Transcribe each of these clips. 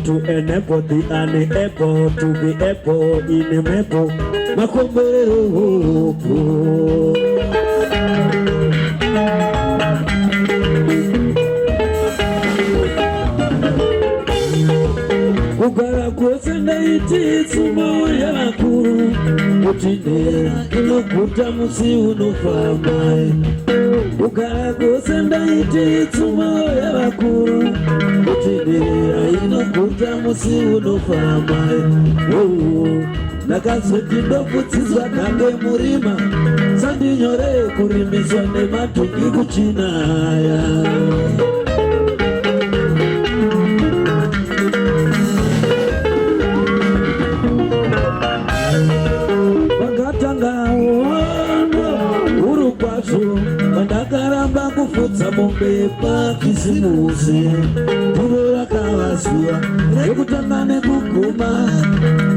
To enable the unable to be able in a maple. Makombero Kugara kwesenda iti tsumo ya kuru Kutine inokuta musi unofamai Kugara kwesenda iti tsumo ya kuru Kutine inokuta musi unofamai Nakazoti ndokutsizwa kange murima Sandinyore kurimiswa nematungi kuchinaya Ndakaramba kufudza mombe pakisimusi Duro rakavazua rekutanga nekuguma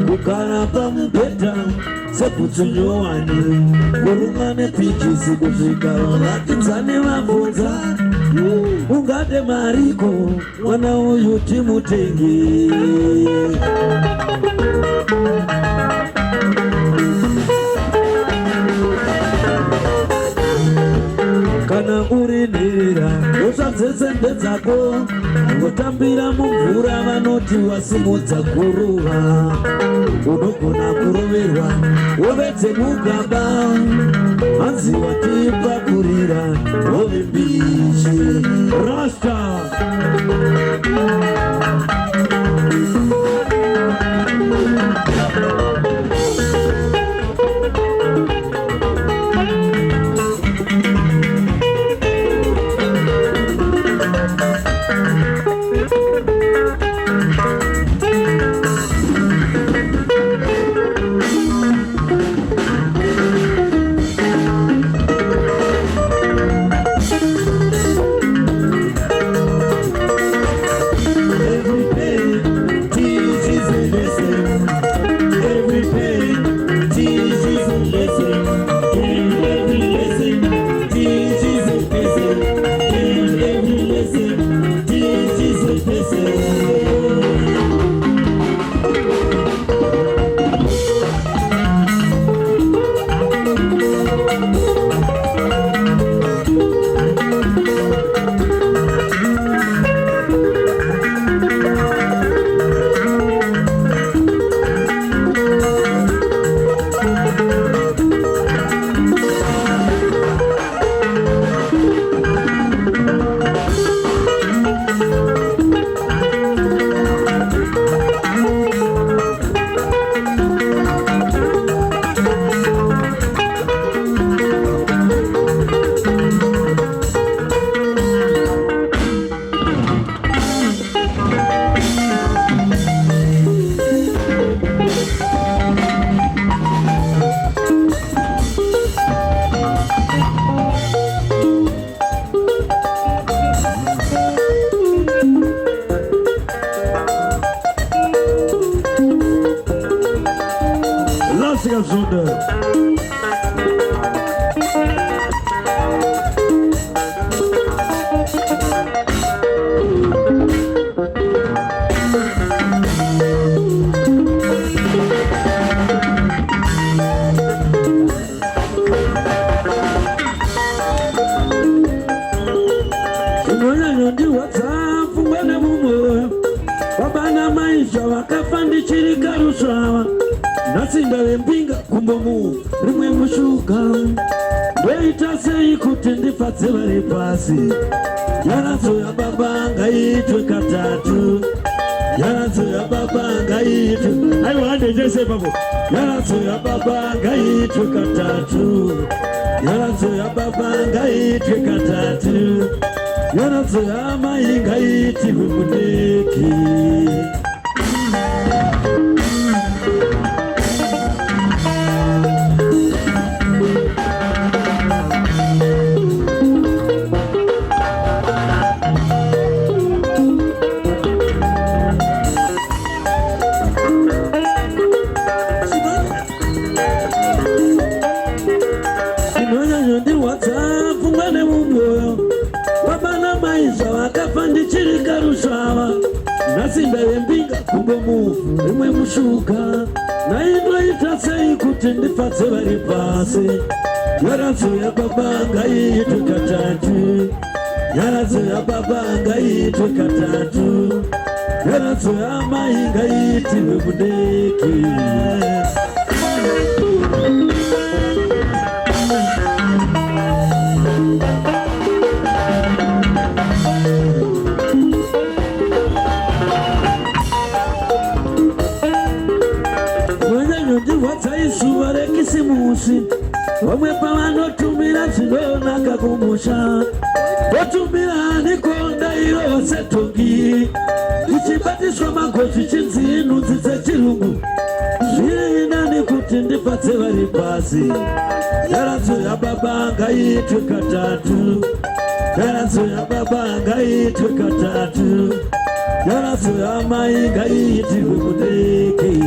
Kugara pamubhedha sebhutsu nyowani Kurumwa nepichisi kusvika vakidzane vabvunza Ungade mariko mwana uyu timutenge Kana urinira usadzetsende dzako Ngotambira mumvura vanoti wasimudza kuruva Unogona kuroverwa wovedze mugaba Hanzi watipakurira hove mbishi Rasta nasinda wembinga kumbomu rimwe mushuka ndoitase kuti ndifadze vari pasi Nyaradzo yaBaba ngaitwe katatu Nyaradzo yaBaba ngaitwe aiwande jese babo Nyaradzo yaBaba ngaitwe katatu Nyaradzo yaBaba ngaitwe katatu Nyaradzo yamai ngaitwe mudeki nasinda wembinga kumbomu rimwe mushuka naindoitase kuti ndifadze vari pasi Nyaradzo yaBaba ngaitwe katatu Nyaradzo yaBaba ngaitwe katatu Nyaradzo yamai ngaitwe mudeki Zuva rekisimusi Wamwe pavanotumira zvinonaka kumusha Votumira nikonda irose tongi Ichibatiswa magozi chinzinudzi dzechirungu Zviri nani kuti ndifadze vari pasi Nyaradzo yaBaba ngaitwe katatu Nyaradzo yaBaba ngaitwe katatu Nyaradzo yamai ngaitwe mudeki